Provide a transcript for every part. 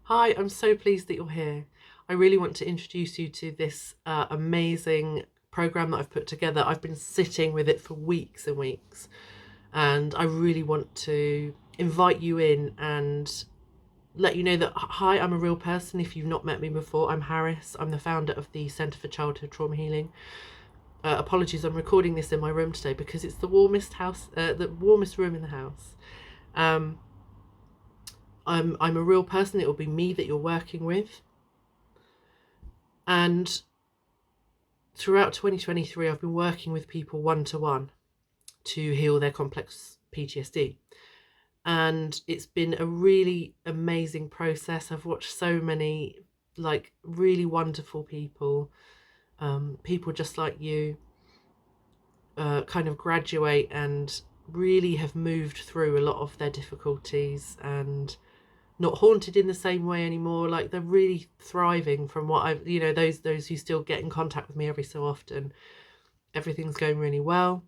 Hi, I'm so pleased that you're here. I really want to introduce you to this amazing program that I've put together. I've been sitting with it for weeks and weeks, and I really want to invite you in and let you know that, hi, I'm a real person. If you've not met me before, I'm Harris. I'm the founder of the Centre for Childhood Trauma Healing. Apologies, I'm recording this in my room today because it's the warmest room in the house. Um, I'm a real person. It will be me that you're working with. And throughout 2023, I've been working with people one-to-one to heal their complex PTSD. And it's been a really amazing process. I've watched so many really wonderful people, people just like you, kind of graduate and really have moved through a lot of their difficulties and not haunted in the same way anymore. Like, they're really thriving from what I've, those who still get in contact with me every so often. Everything's going really well,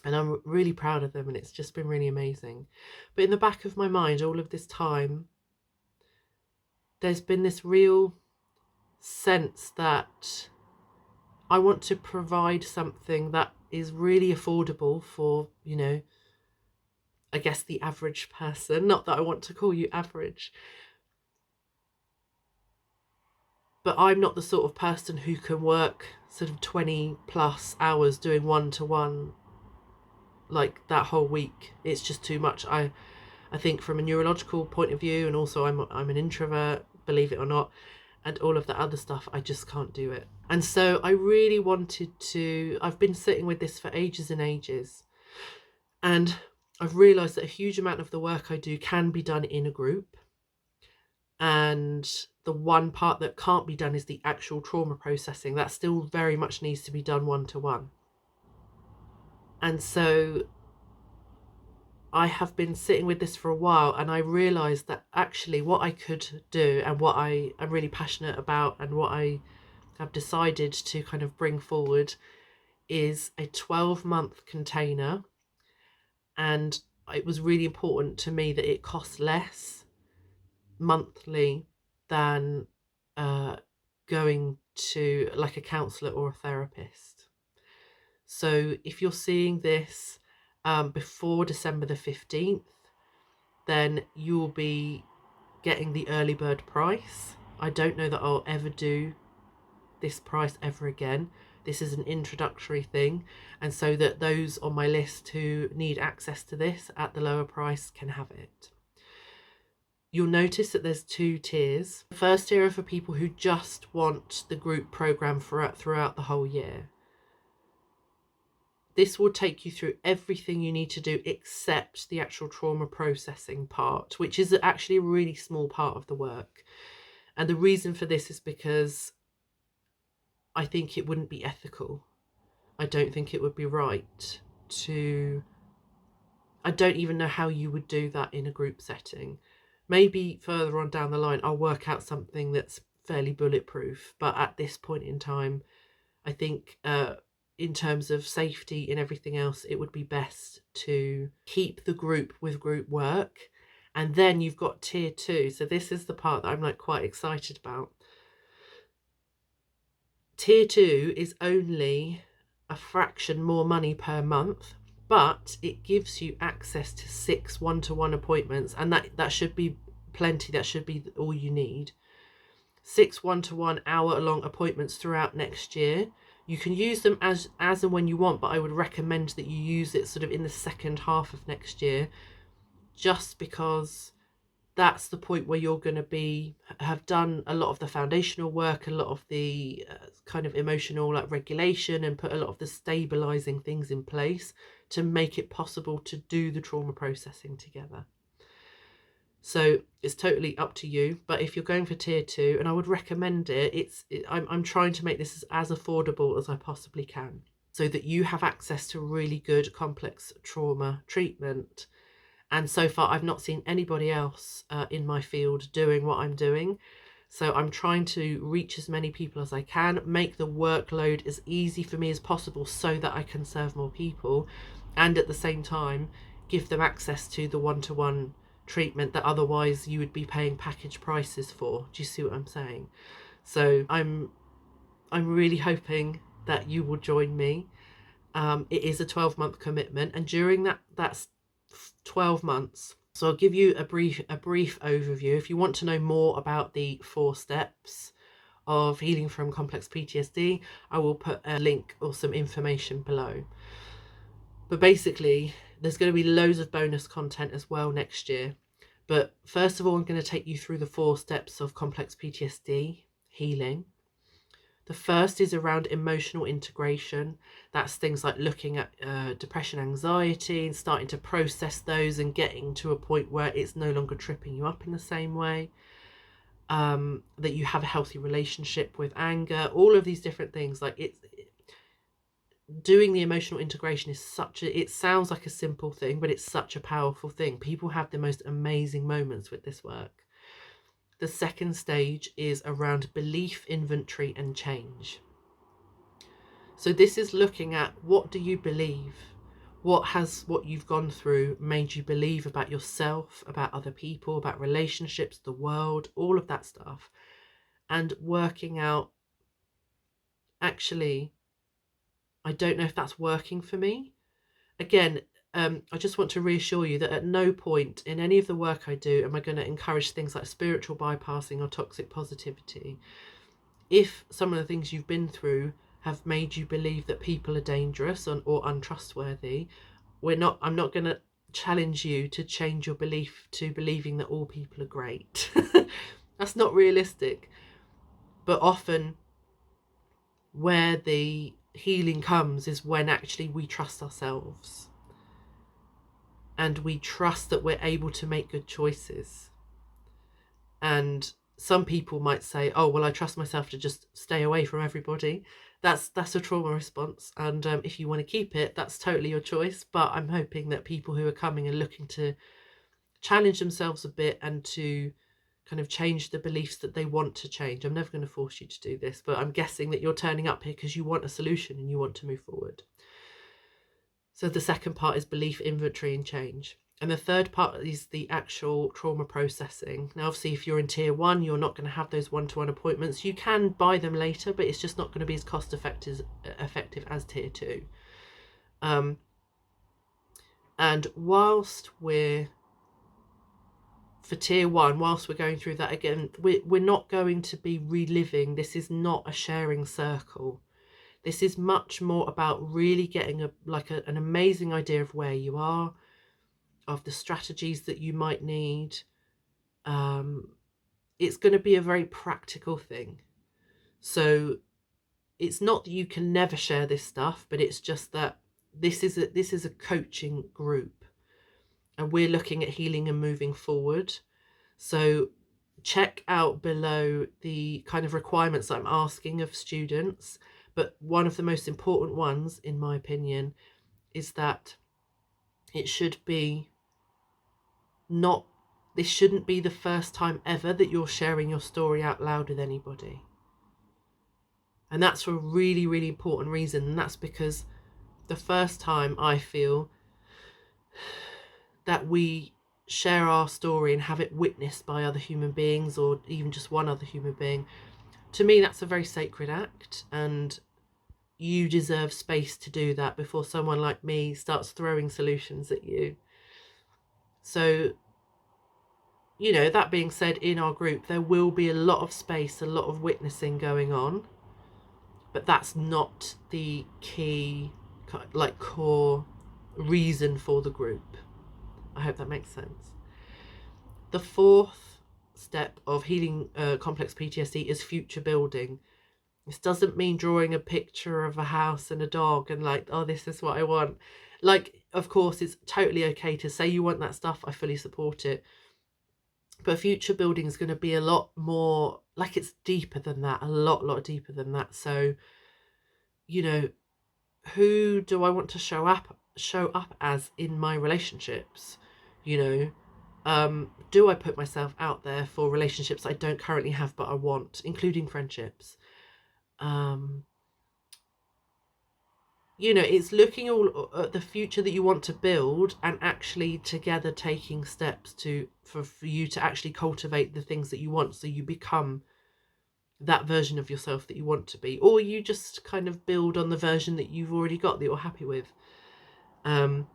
and I'm really proud of them, and it's just been really amazing. But in the back of my mind all of this time, there's been this real sense that I want to provide something that is really affordable for, I guess the average person. Not that I want to call you average, but I'm not the sort of person who can work sort of 20 plus hours doing one-to-one like that whole week. It's just too much. I think from a neurological point of view, and also I'm an introvert, believe it or not, and all of the other stuff, I just can't do it. And so I really wanted to, I've been sitting with this for ages and ages, and I've realised that a huge amount of the work I do can be done in a group, and the one part that can't be done is the actual trauma processing. That still very much needs to be done one-to-one. And so I have been sitting with this for a while, and I realised that actually what I could do and what I am really passionate about and what I have decided to kind of bring forward is a 12-month container. And it was really important to me that it costs less monthly than going to like a counsellor or a therapist. So if you're seeing this before December the 15th, then you'll be getting the early bird price. I don't know that I'll ever do this price ever again. This is an introductory thing, and so that those on my list who need access to this at the lower price can have it. You'll notice that there's two tiers. The first tier are for people who just want the group program throughout the whole year. This will take you through everything you need to do except the actual trauma processing part, which is actually a really small part of the work. And the reason for this is because I think it wouldn't be ethical. I don't think it would be right to... I don't even know how you would do that in a group setting. Maybe further on down the line, I'll work out something that's fairly bulletproof. But at this point in time, I think in terms of safety and everything else, it would be best to keep the group with group work. And then you've got tier 2. So this is the part that I'm like quite excited about. Tier 2 is only a fraction more money per month, but it gives you access to 6 one-to-one appointments, and that should be plenty. That should be all you need. 6 one-to-one hour-long appointments throughout next year. You can use them as and when you want, but I would recommend that you use it sort of in the second half of next year, just because that's the point where you're going to have done a lot of the foundational work, a lot of the kind of emotional regulation, and put a lot of the stabilizing things in place to make it possible to do the trauma processing together. So it's totally up to you, but if you're going for tier 2, and I would recommend it, I'm trying to make this as affordable as I possibly can, so that you have access to really good complex trauma treatment. And so far, I've not seen anybody else in my field doing what I'm doing. So I'm trying to reach as many people as I can, make the workload as easy for me as possible so that I can serve more people, and at the same time, give them access to the one-to-one treatment that otherwise you would be paying package prices for. Do you see what I'm saying? So I'm really hoping that you will join me. It is a 12-month commitment, and during that's 12 months. So I'll give you a brief overview. If you want to know more about the 4 steps of healing from complex PTSD, I will put a link or some information below. But basically, there's going to be loads of bonus content as well next year. But first of all, I'm going to take you through the 4 steps of complex PTSD healing. The first is around emotional integration. That's things like looking at depression, anxiety, and starting to process those and getting to a point where it's no longer tripping you up in the same way. That you have a healthy relationship with anger, all of these different things. Like doing the emotional integration is it sounds like a simple thing, but it's such a powerful thing. People have the most amazing moments with this work. The second stage is around belief inventory and change. So this is looking at, what do you believe? What you've gone through made you believe about yourself, about other people, about relationships, the world, all of that stuff. And working out, actually, I don't know if that's working for me. Again, I just want to reassure you that at no point in any of the work I do am I going to encourage things like spiritual bypassing or toxic positivity. If some of the things you've been through have made you believe that people are dangerous or untrustworthy, I'm not going to challenge you to change your belief to believing that all people are great. That's not realistic. But often where the healing comes is when actually we trust ourselves. And we trust that we're able to make good choices. And some people might say, oh, well, I trust myself to just stay away from everybody. That's a trauma response. And if you want to keep it, that's totally your choice. But I'm hoping that people who are coming are looking to challenge themselves a bit and to kind of change the beliefs that they want to change. I'm never going to force you to do this, but I'm guessing that you're turning up here because you want a solution and you want to move forward. So the second part is belief inventory and change. And the third part is the actual trauma processing. Now, obviously, if you're in tier 1, you're not going to have those one-to-one appointments. You can buy them later, but it's just not going to be as cost effective as tier 2. And whilst we're for tier 1, whilst we're going through that again, we're not going to be reliving. This is not a sharing circle. This is much more about really getting an amazing idea of where you are, of the strategies that you might need. It's going to be a very practical thing. So it's not that you can never share this stuff, but it's just that this is a coaching group, and we're looking at healing and moving forward. So check out below the kind of requirements I'm asking of students. But one of the most important ones, in my opinion, is that it should be this shouldn't be the first time ever that you're sharing your story out loud with anybody. And that's for a really, really important reason. And that's because the first time I feel that we share our story and have it witnessed by other human beings, or even just one other human being, to me, that's a very sacred act. And you deserve space to do that before someone like me starts throwing solutions at you. So, that being said, in our group, there will be a lot of space, a lot of witnessing going on, but that's not the key, core reason for the group. I hope that makes sense. The fourth step of healing complex PTSD is future building. This doesn't mean drawing a picture of a house and a dog and this is what I want. Of course, it's totally okay to say you want that stuff. I fully support it. But future building is going to be a lot more, it's deeper than that, a lot deeper than that. So, who do I want to show up as in my relationships? Do I put myself out there for relationships I don't currently have but I want, including friendships? it's looking all at the future that you want to build, and actually together taking steps for you to actually cultivate the things that you want, so you become that version of yourself that you want to be, or you just kind of build on the version that you've already got that you're happy with. And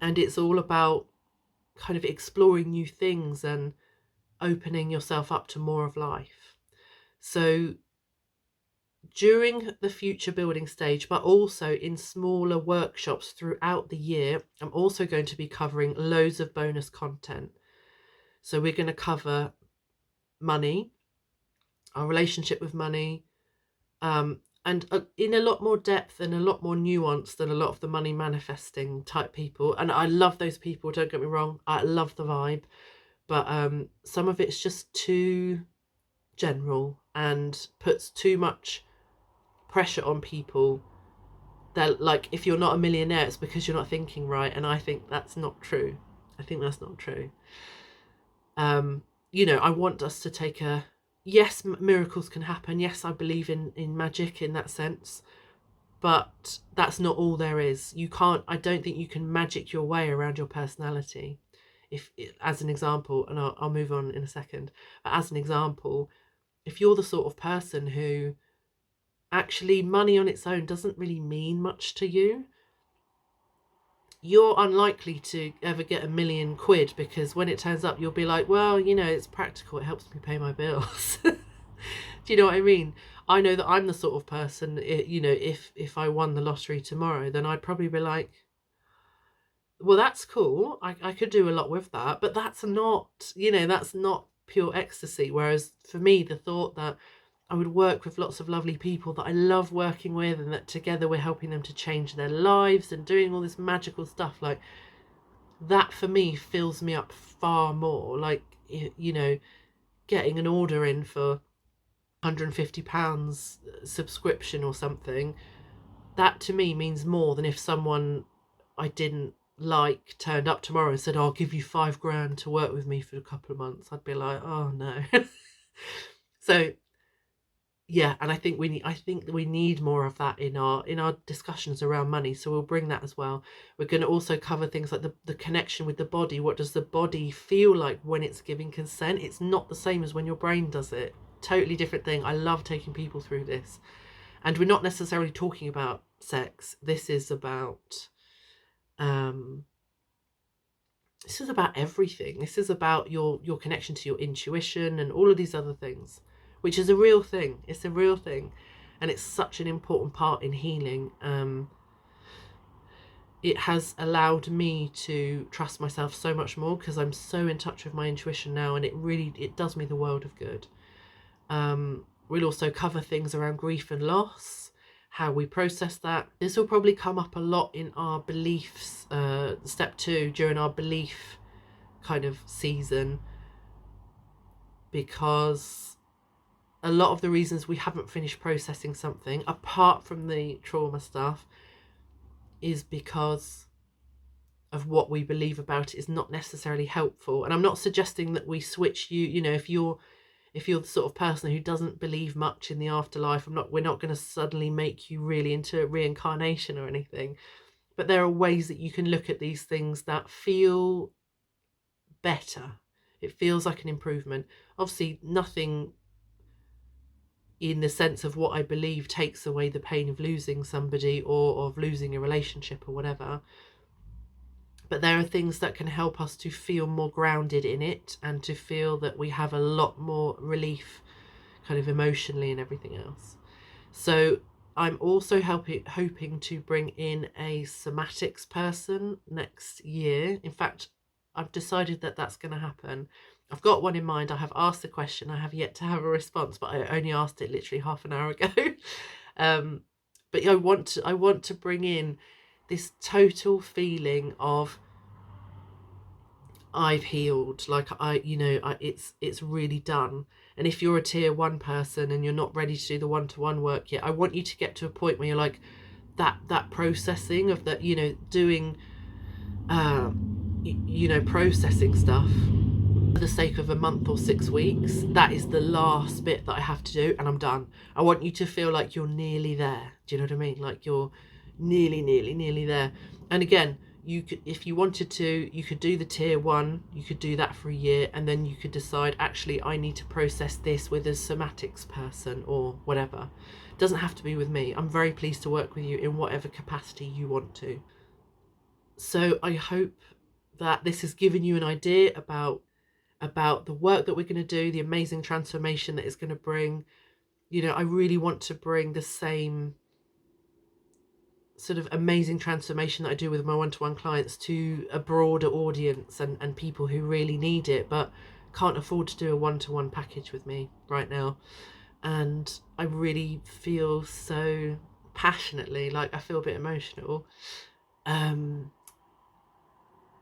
it's all about kind of exploring new things and opening yourself up to more of life. So during the future building stage, but also in smaller workshops throughout the year, I'm also going to be covering loads of bonus content. So we're going to cover money, our relationship with money, and in a lot more depth and a lot more nuance than a lot of the money manifesting type people. And I love those people, don't get me wrong, I love the vibe, but some of it's just too general and puts too much pressure on people. That, like, if you're not a millionaire, it's because you're not thinking right, and I think that's not true. I want us to take a, yes, miracles can happen, yes, I believe in magic in that sense, but that's not all there is. I don't think you can magic your way around your personality. If, as an example, and I'll move on in a second, but as an example, if you're the sort of person who actually money on its own doesn't really mean much to you, you're unlikely to ever get £1,000,000, because when it turns up, you'll be like, well, it's practical, it helps me pay my bills. Do you know what I mean? I know that I'm the sort of person, if I won the lottery tomorrow, then I'd probably be like, well, that's cool, I could do a lot with that, but that's not pure ecstasy. Whereas for me, the thought that I would work with lots of lovely people that I love working with, and that together we're helping them to change their lives and doing all this magical stuff, like, that for me fills me up far more. Like, getting an order in for £150 subscription or something, that to me means more than if someone I didn't like turned up tomorrow and said, I'll give you £5,000 to work with me for a couple of months. I'd be like, oh no. So yeah, and I think we need more of that in our discussions around money. So we'll bring that as well. We're going to also cover things like the connection with the body. What does the body feel like when it's giving consent? It's not the same as when your brain does it. Totally different thing. I love taking people through this. And we're not necessarily talking about sex. This is about everything. This is about your connection to your intuition and all of these other things, which is a real thing. It's a real thing, and it's such an important part in healing. It has allowed me to trust myself so much more, because I'm so in touch with my intuition now, and it does me the world of good. We'll also cover things around grief and loss, how we process that. This will probably come up a lot in our beliefs, step 2, during our belief kind of season, because a lot of the reasons we haven't finished processing something, apart from the trauma stuff, is because of what we believe about it is not necessarily helpful. And I'm not suggesting that we switch if you're the sort of person who doesn't believe much in the afterlife, we're not going to suddenly make you really into reincarnation or anything. But there are ways that you can look at these things that feel better. It feels like an improvement. Obviously, nothing in the sense of what I believe takes away the pain of losing somebody or of losing a relationship or whatever. But there are things that can help us to feel more grounded in it, and to feel that we have a lot more relief kind of emotionally and everything else. So I'm also hoping to bring in a somatics person next year. In fact, I've decided that that's going to happen. I've got one in mind. I have asked the question. I have yet to have a response, but I only asked it literally half an hour ago. But I want to bring in this total feeling of I've healed, like it's really done. And if you're a tier 1 person and you're not ready to do the one-to-one work yet, I want you to get to a point where you're like that processing of that, doing processing stuff for the sake of a month or 6 weeks, that is the last bit that I have to do, and I'm done. I want you to feel like you're nearly there. Do you know what I mean? Like you're nearly there. And again, you could, if you wanted to, you could do the tier 1, you could do that for a year, and then you could decide, actually I need to process this with a somatics person or whatever. It doesn't have to be with me. I'm very pleased to work with you in whatever capacity you want to. So I hope that this has given you an idea about the work that we're going to do, the amazing transformation that it's going to bring. You know, I really want to bring the same sort of amazing transformation that I do with my one-to-one clients to a broader audience and people who really need it, but can't afford to do a one-to-one package with me right now. And I really feel so passionately, like I feel a bit emotional,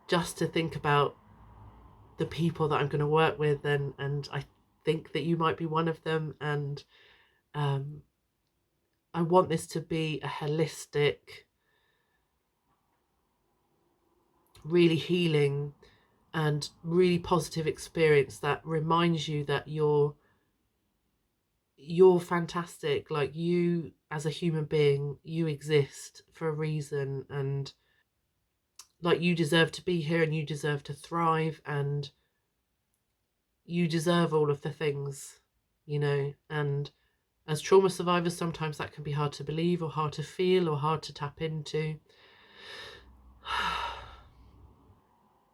just to think about the people that I'm going to work with, and I think that you might be one of them. And I want this to be a holistic, really healing and really positive experience that reminds you that you're fantastic. Like, you as a human being, you exist for a reason, and like you deserve to be here, and you deserve to thrive, and you deserve all of the things, you know. And as trauma survivors, sometimes that can be hard to believe or hard to feel or hard to tap into.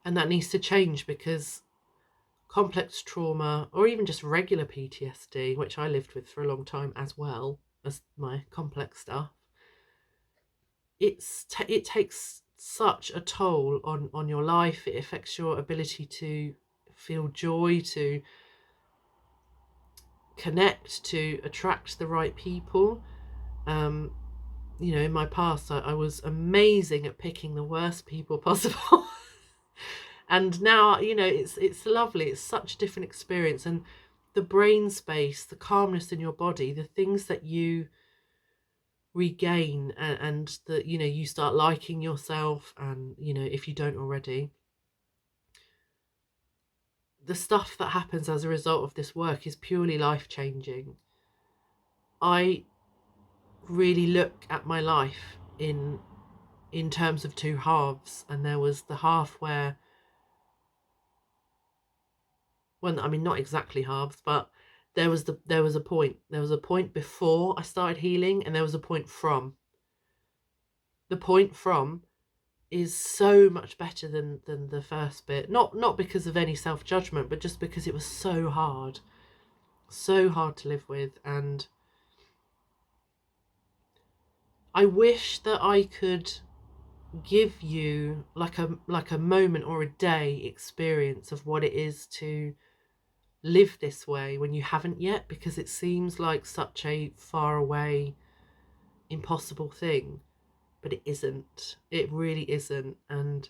And that needs to change, because complex trauma, or even just regular PTSD, which I lived with for a long time as well as my complex stuff, it takes such a toll on your life. It affects your ability to feel joy, to connect, to attract the right people. You know, in my past, I was amazing at picking the worst people possible. And now, you know, it's lovely. It's such a different experience. And the brain space, the calmness in your body, the things that you regain, and that, you know, you start liking yourself, and, you know, if you don't already, the stuff that happens as a result of this work is purely life-changing. I really look at my life in terms of two halves, and there was the half where, well, I mean, not exactly halves, but there was a point before I started healing, and there was a point from. The point from is so much better than the first bit. Not because of any self-judgment, but just because it was so hard to live with. And I wish that I could give you like a moment or a day experience of what it is to live this way when you haven't yet, because it seems like such a far away, impossible thing, but it isn't. It really isn't. And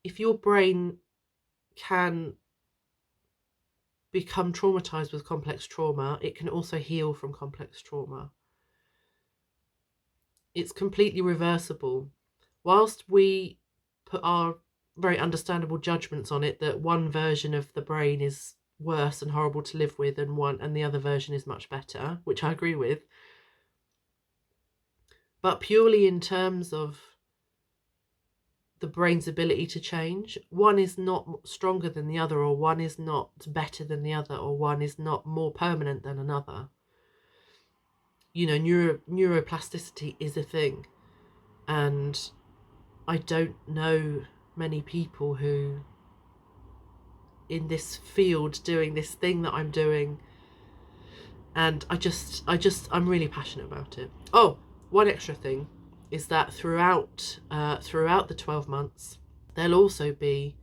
if your brain can become traumatized with complex trauma, it can also heal from complex trauma. It's completely reversible. Whilst we put our very understandable judgments on it, that one version of the brain is worse and horrible to live with, and the other version is much better, which I agree with, but purely in terms of the brain's ability to change, one is not stronger than the other, or one is not better than the other, or one is not more permanent than another. You know, neuroplasticity is a thing, and I don't know many people who, in this field, doing this thing that I'm doing, and I'm really passionate about it. Oh, one extra thing is that throughout the 12 months, there'll also be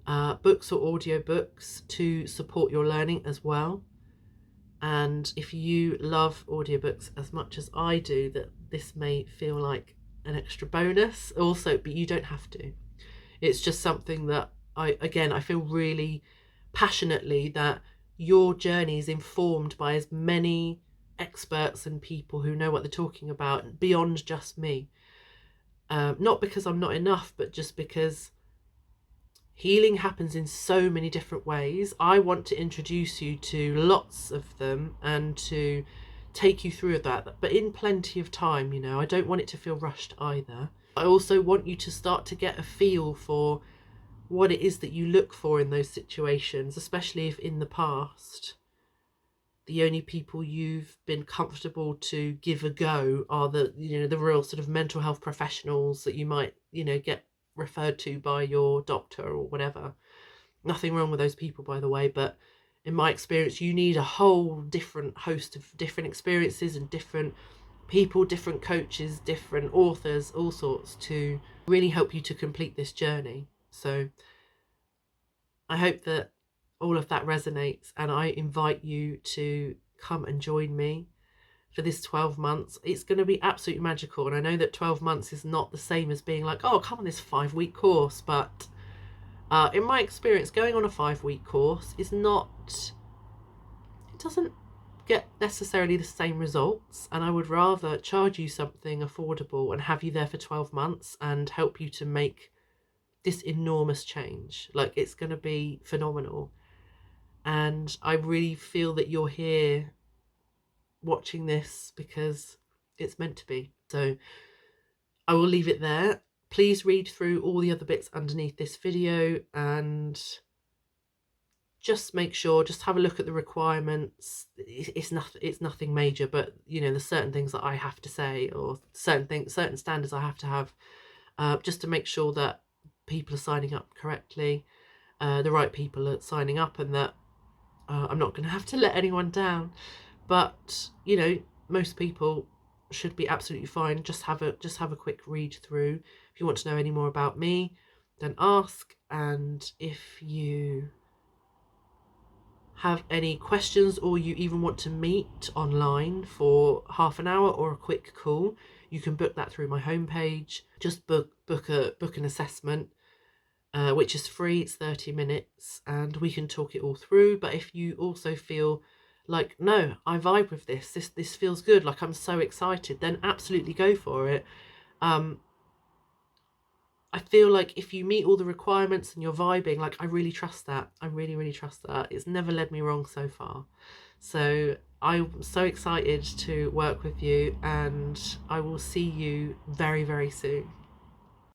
books or audio books to support your learning as well. And if you love audiobooks as much as I do, that this may feel like an extra bonus also, but you don't have to. It's just something that I feel really passionately that your journey is informed by as many experts and people who know what they're talking about beyond just me. Not because I'm not enough, but just because healing happens in so many different ways. I want to introduce you to lots of them and to take you through that, but in plenty of time. I don't want it to feel rushed either. I also want you to start to get a feel for what it is that you look for in those situations, especially if in the past the only people you've been comfortable to give a go are the real sort of mental health professionals that you might get referred to by your doctor or whatever. Nothing wrong with those people, by the way, but in my experience you need a whole different host of different experiences and different people, different coaches, different authors, all sorts, to really help you to complete this journey. So I hope that all of that resonates, and I invite you to come and join me for this 12 months. It's going to be absolutely magical. And I know that 12 months is not the same as being like, oh, come on this 5-week course. But in my experience, going on a 5-week course is not, it doesn't get necessarily the same results. And I would rather charge you something affordable and have you there for 12 months and help you to make this enormous change. Like, it's going to be phenomenal. And I really feel that you're here watching this because it's meant to be. So I will leave it there. Please read through all the other bits underneath this video and just make sure, just have a look at the requirements. It's nothing major, but there's certain things that I have to say, or certain standards I have to have, just to make sure that people are signing up correctly, the right people are signing up, and that I'm not going to have to let anyone down. But most people should be absolutely fine. Just have a quick read through. If you want to know any more about me, then ask. And if you have any questions, or you even want to meet online for half an hour or a quick call, you can book that through my homepage. Just book an assessment, which is free. It's 30 minutes and we can talk it all through. But if you also feel like, no, I vibe with this feels good, like I'm so excited, then absolutely go for it. I feel like if you meet all the requirements and you're vibing, like, I really trust that. I really, really trust that. It's never led me wrong so far. So I'm so excited to work with you, and I will see you very, very soon.